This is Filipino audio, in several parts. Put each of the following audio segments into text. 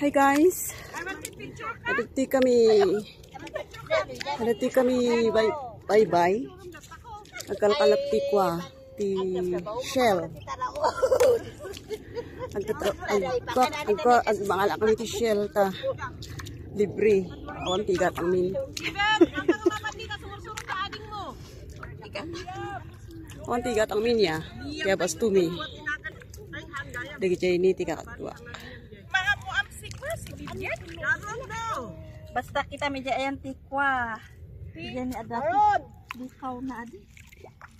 Hi guys. Adati kami bye-bye. Agkalkalap ti kwa ti Shell. Agmangala kami ti Shell ta libre. Awan tigat ang min. Awan tigat ang min ya. Kaya bastu mi. Dagi jay ni tiga katwa. Basta kita medya ayan tikwa. Diyan ni ada. Dikaw na adi.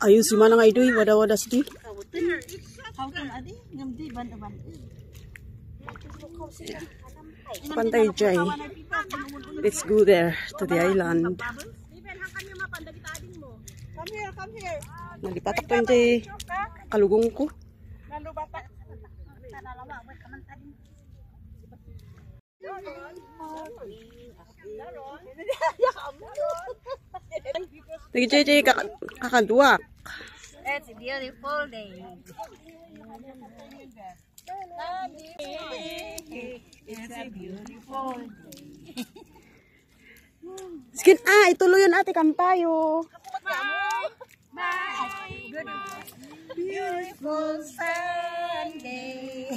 Ayun si manang idoy wada-wadas di. Kaw kan adi ngamdi ban-ban. Pantay jay. Let's go there to the island. Come here. Nalipatak to yung jay kalugong ko. Lagi jay kakaduak. It's a beautiful day. It's a beautiful day. Skin ituloy yun ate kampayo. Beautiful Sunday.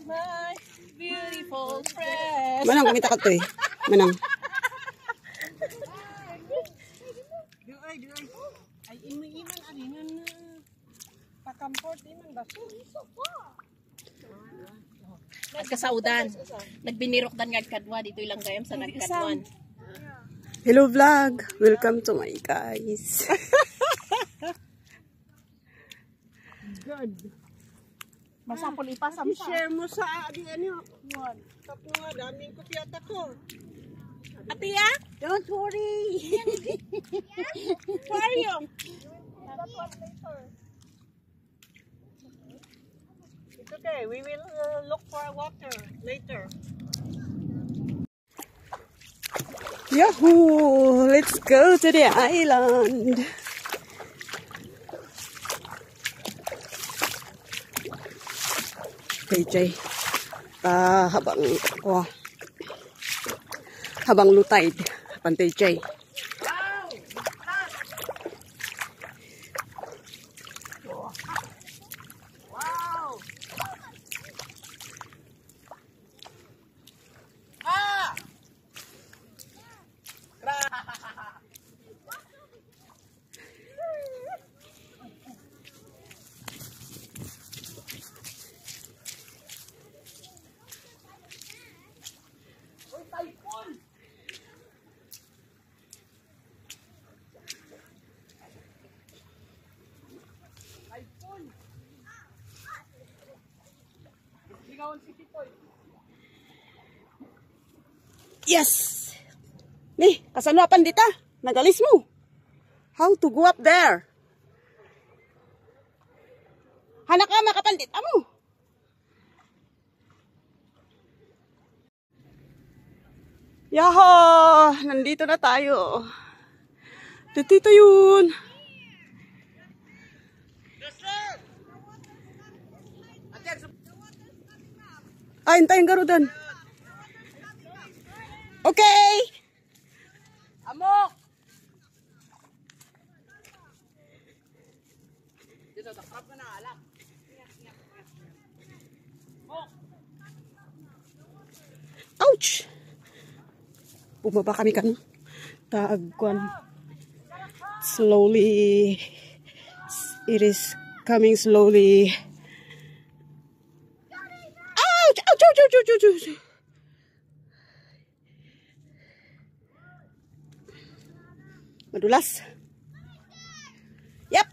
My beautiful friend. Manang kumita ka to eh. Manang. Ay iman arinan pakamport iman baso. At kasaudan. Nagbinirok dan ngad kadwa dito ilang gayam sa nagkadwan. Hello vlog. Welcome to my guys. Good. Basta pulipas ang I-share mo sa ano. Tapos nga, daming kopyata ko. Atiya? Don't worry. Aquarium. It's okay. We will look for water later. Yahoo! Let's go to the island. Jay. Habang lutay, pantay Jay. Yes! Nih, kasanuapan dita. Nagalis mo. How to go up there? Hanak ka makapandit mo. Yaho! Nandito na tayo. Dito yun. Hintayin garudan. Okay. Amok. Dito takrap na alak. Ouch. Bumaba kami kan. Taagwan. Slowly. It is coming slowly. Ouch! Ouch! Ouch! Ouch! Ouch! Ouch! Madulas. Yep.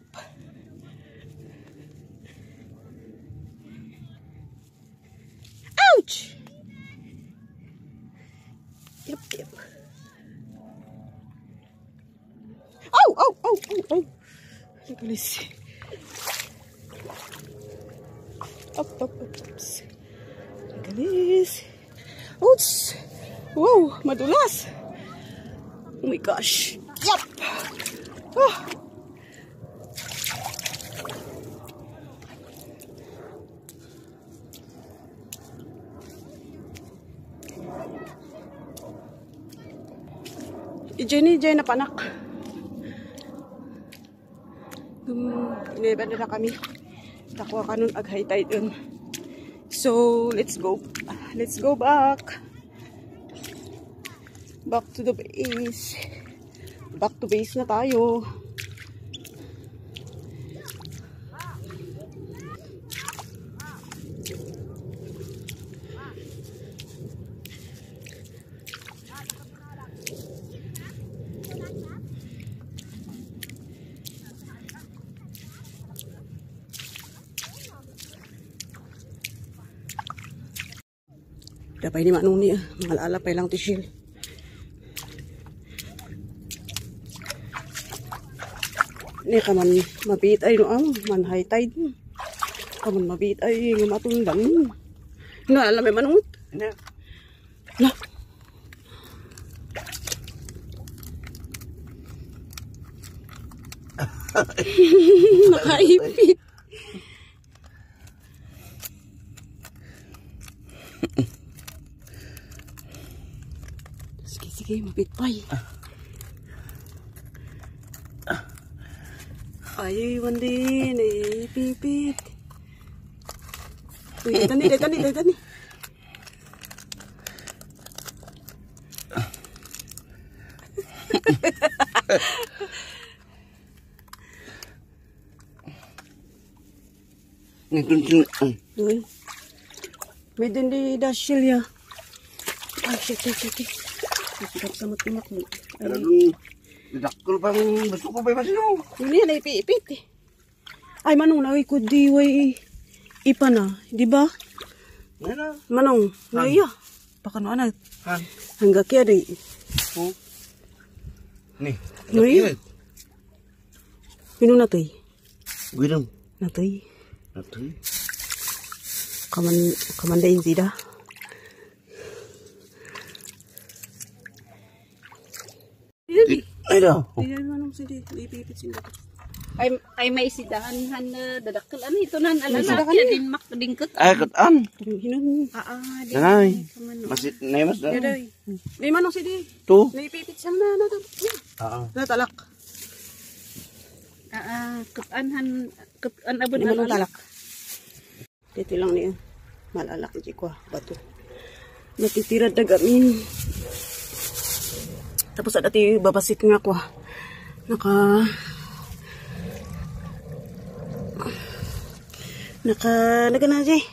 Ouch. Yep. Oh, oh, oh, oh, oh. Nagalis. Up, up, up, ups. Nagalis. Ouch. Wow, madulas. Oh my gosh. Yep. Oh. Jenny, Jenny na panak. Ineba na kami. Takwa ka nun ag high tide dun. So, let's go. Let's go back. Back to the base. Back to base na tayo. Dapat ini manong niya. Malalapay lang tishil. Ini kaman mabit ay no man high tide. Kaman mabit ay matundan. No alam may manungot. Ano? La. Nakaipit. Sige, mabit pa eh. Ay, wandi, naipipit. Uy, dani. Doon. May din di dashil ya. Ay, shit. Tidak sama timak mo. Pero didakol pang gusto ko ba sino? Ini yan, naipipit eh. Ay, manong, nawikod di way ipa na. Di ba? Ano? Manong, naiya. Baka no anak. Han. Hangga kaya di. Oh. Nih. Naiya. Pino natay? Guidam. Natay. Natay. Kamandain sida. Ay daw. Di manong sida. Naipipit sida. Ay may sidahan han dadakkel ano ito nan May alala sidahan ya eh. din mak dingkot. Ay katan. Hinong. Di. Nanay. Masit na mas daw. Yaday. Di manong sida. Tu. Naipipit siya na. Oo. Natalak. Kutan han kutan abon Di manong alala. talak. Dito lang niya. Malalak di ko. Bato. Natitira dagamin. Tapos ada ti babasit nga ko. Naga na dyan.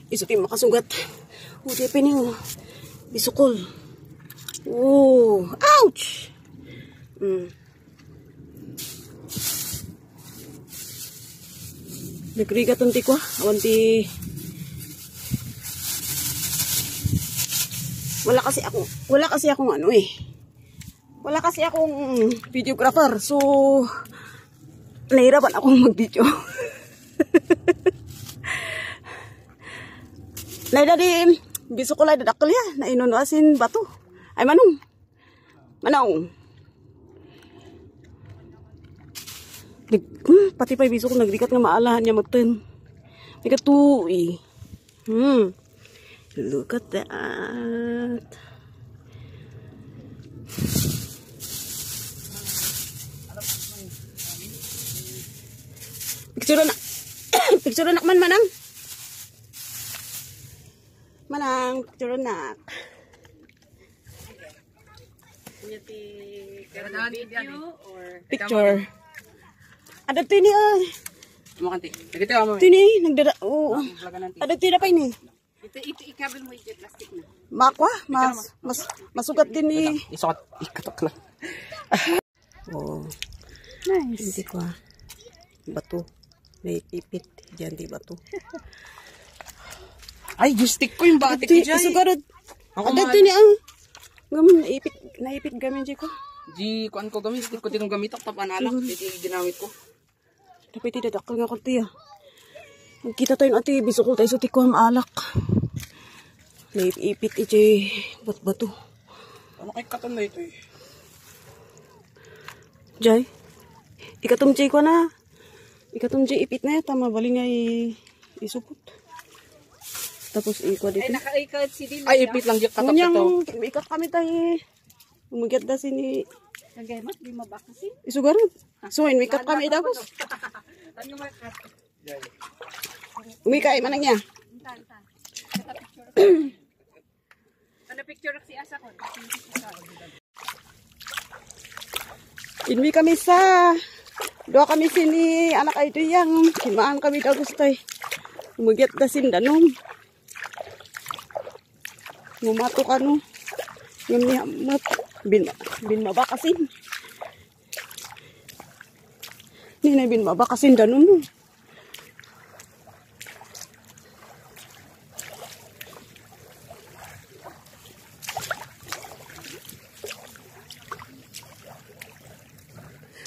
Iso ti makasugat. Di pining. Bisukol. Oh, ouch! Nagrigat ang ti ko. Awan ti... Wala kasi akong ano eh. Wala kasi akong videographer. So, nahirapan akong mag-video. Naida di, biso ko lang dadakal ya. Nainunuasin bato. Ay, manong. Pati pa biso ko nagdikat nga maalahan niya magten. May katu eh. Look at that. Picture anak manang. Manang, picture anak. Picture. Ada tini ay. Makanti. Nagkita mo. Tini nagdada. Oo. Ada tini pa ini. Ito ikabel mo ito plastic na. Makwa, masugat din ni. Isot. Ikatok lang. Oh. Nice. Hindi ko bato. Naipipit. Diyan di bato. Ay, stick ko yung batik ko dyan. Isugarod. Ako Ada mahal. tini ang. Gamin, naipit gamin dyan ko. Di kuan ko gamit. Stick ko din gamit. Tapan alak. Di ginamit ko. Dapat tidak dakal nga kunti ah. Magkita tayo ati, biso ko tayo sa tikwam alak. Naipit iti bato. Ano kay katon na ito eh. Jay, ikatum jay ko na. Ikatum jay ipit na tama bali nga isupot. Tapos ikot Ay, dito. nakaikot si Dilo. Ay, ipit lang yung katok Kunyang, ito. ikot kami tayo. Umagyat na sini. Nagaymat, di mabakasin. Isugaran. So, ikot kami tapos. Ano makat? Umikay man niya. Ano picture si Asa ko? Inwi kami sa doa kami sini anak ay yang kimaan kami dagustay. Umugyat na sindanom. Ngumato ka no. Ngamihamat. Bin mabakasin. Nina bin mabakasin danom no.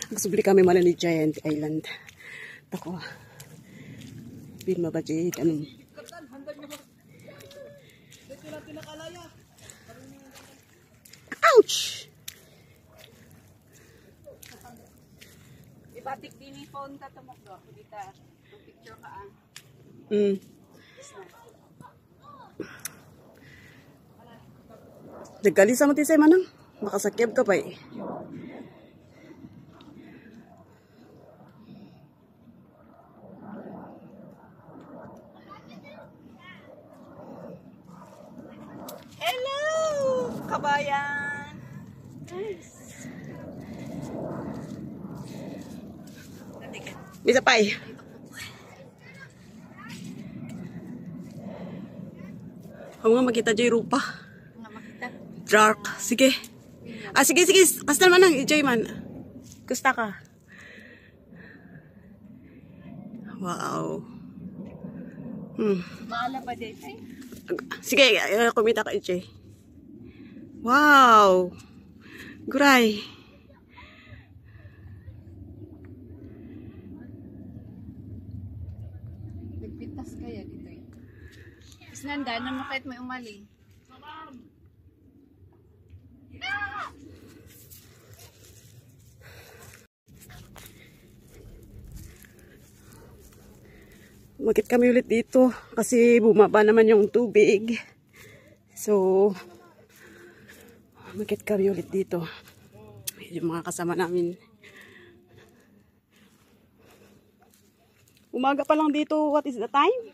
Nagsubli kami mana ni Giant Island. Tako. Bin mabajid. Anong? Ouch! Ibatik din ni phone ka tumok do. Dita, picture ka ah. Naggali sa matisay manang. Makasakyab ka pa eh. Hello, kabayan. Bisa pa eh. Huwag nga makita dyan yung rupa. Dark. Sige. Sige. Kastan man lang. Enjoy man. Gusta ka. Wow. Maala pa din. Ay, Sige, kumita ka, EJ. Wow. Guray. nagpitas kaya dito eh. Isnanda, ano mo kahit may umali? Umakit kami ulit dito kasi bumaba naman yung tubig. So, umakit kami ulit dito. Yung mga kasama namin. Umaga pa lang dito. What is the time?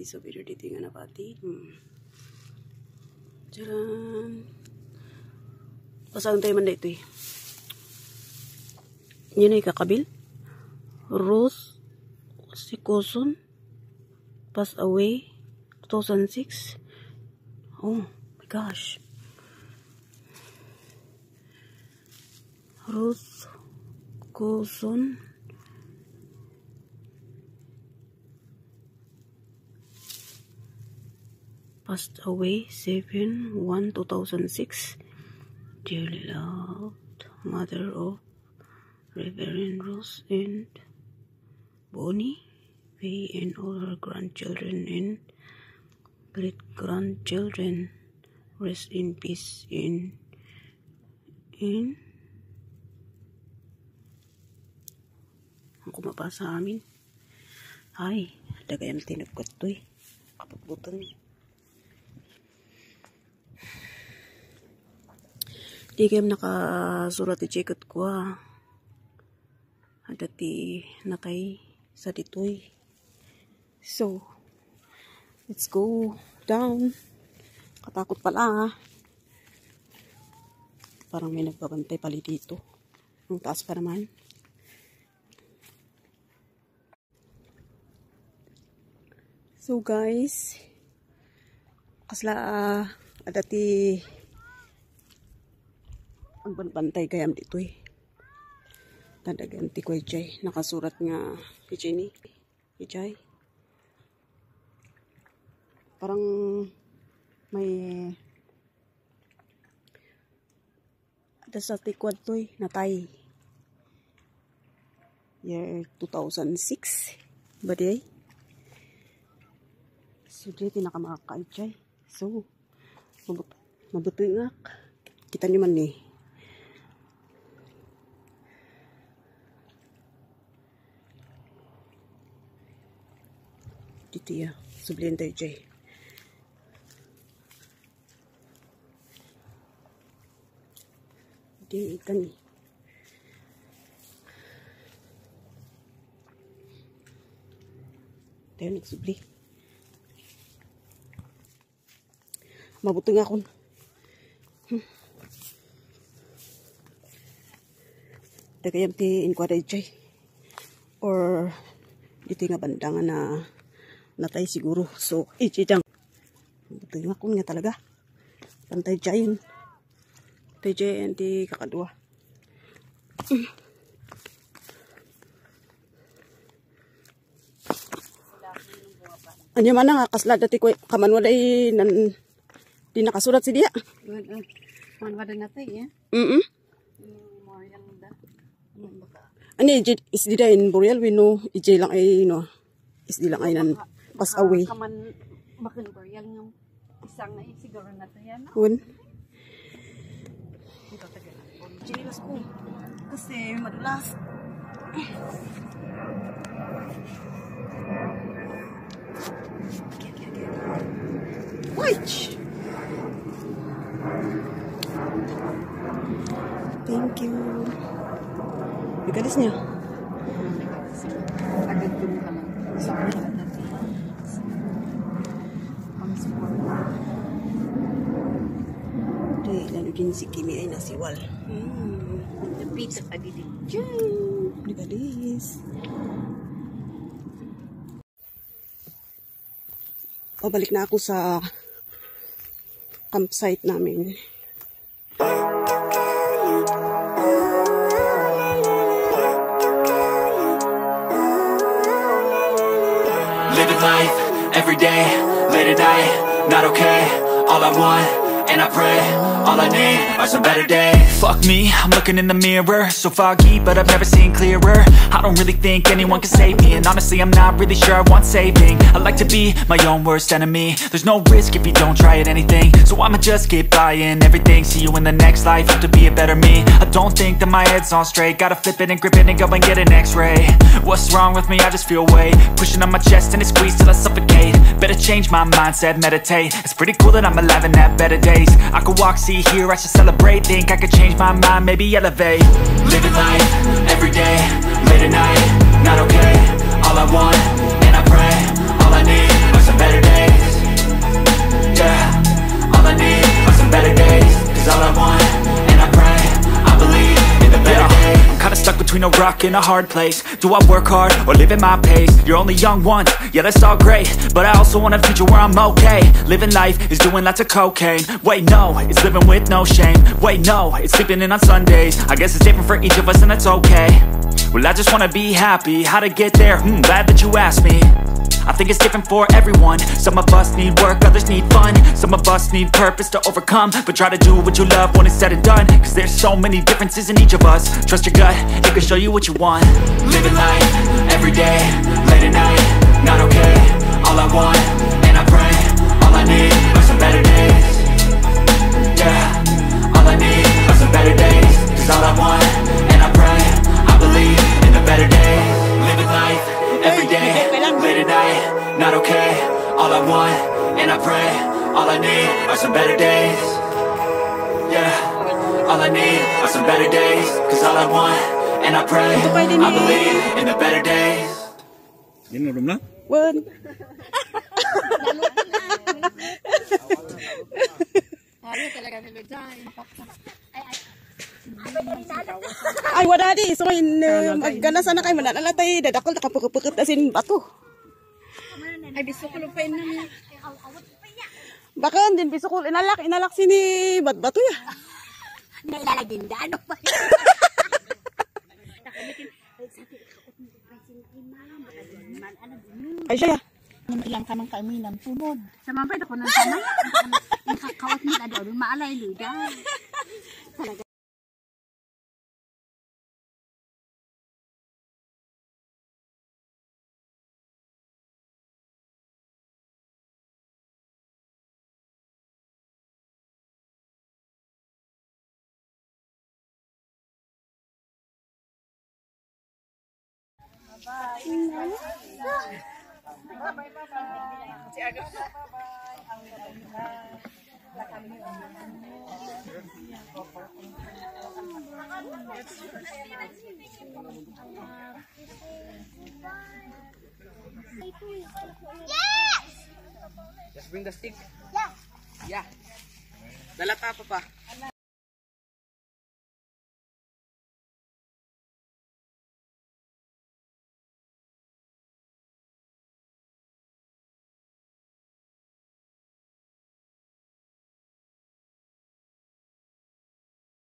piece of it dito nga napati. Tcharan! Pasang tayo man na ito eh. Yan ay kakabil. Rose Sikoson passed away 2006. Oh my gosh. Rose Sikoson passed away 7/1/2006. Dearly loved mother of Reverend Rose and Bonnie Faye and all her grandchildren and great-grandchildren. Rest in peace in ang kumapasa amin. Ay, dagayam tinupkat to eh. Kapagbutan eh. Di kayam nakasurat ti checkot ko ah. Ada ti natay sa ditoy. So, let's go down. Katakot pala ah. Parang may nagbabantay pali dito. Ang taas pa naman. So guys, kasla ada ti ang bantay kayam dito eh. Tadagan ti ko Ijay. Nakasurat nga Ijay ni. Ijay. Parang may ada sa tikwad to eh. Natay. Year 2006. Ba di ay? So di tinakamaka Ijay. So, mabutungak. Kita nyo man eh. Dito ya, sublihan tayo Jay. Di ikan eh. Tayo nagsubli. Mabutong ako. Dagayam ti inkwada Jay. Or dito nga bandangan na natay siguro. So, ichidang. Buti nga kung nga talaga. Pantay dyan. Pantay dyan di kakadua. Anya man nga kasla dati ko kamanwala nan di nakasurat si dia. Manwada natay ya. Ani is di in Boreal we know ije lang ay no. Is di lang ay nan pass away. Kaman makin Boreal ng isang na siguro natay yan. Kun. Ito tagal. Chilas ko. Kasi madulas. Wait. Thank you. Bigalis niya. Agad dun ka lang. Sorry. Ang support. Di, lalugin si Kimi ay nasiwal. Pizza pa dito. Bigalis. Pabalik na ako sa campsite namin. Living life, every day, late at night, not okay. All I want, and I pray, all I need are some better days. Fuck me, I'm looking in the mirror, so foggy, but I've never seen clearer. I don't really think anyone can save me, and honestly I'm not really sure I want saving. I like to be my own worst enemy. There's no risk if you don't try at anything, so I'ma just keep buying everything. See you in the next life, have to be a better me. I don't think that my head's on straight, gotta flip it and grip it and go and get an x-ray. What's wrong with me? I just feel weight pushing on my chest and it squeezes till I suffocate. Better change my mindset, meditate. It's pretty cool that I'm alive and have better days. I could walk, see, hear, I should celebrate. Think I could change my mind, maybe elevate. Living life, every day, late at night, not okay. All I want, and I pray, all I need are some better rock in a hard place. Do I work hard or live at my pace? You're only young once, yeah that's all great, but I also want a future where I'm okay. Living life is doing lots of cocaine. Wait no, it's living with no shame. Wait no, it's sleeping in on Sundays. I guess it's different for each of us and that's okay. Well I just wanna be happy, how to get there? Glad that you asked me. I think it's different for everyone. Some of us need work, others need fun. Some of us need purpose to overcome. But try to do what you love when it's said and done, cause there's so many differences in each of us. Trust your gut, it can show you what you want. Living life, everyday, late at night, not okay. All I want, and I pray, all I need are some better days. Yeah, all I need are some better days. Cause all I want, and I pray, I believe in the better days. Living life, everyday, late at night, not okay. All I want, and I pray, all I need are some better days. Yeah, all I need are some better days. Cause all I want, and I pray, I believe in the better days. Wen. Ay, wala di. So, maggana sana kayo. Mananalatay, dadakol, nakapukupukit na sin bato. Ay, biso ko lupain namin. Baka din, biso ko, inalak sini bato ya. Nailalagin da, ano pa? Ay, siya ya. Ilang ka ng kami ng punod. Sa mabay, ako nang kamay. Nakakawat mo na daw, maalay luda. Just bring the stick. Yeah. Yeah. Dala ka pa.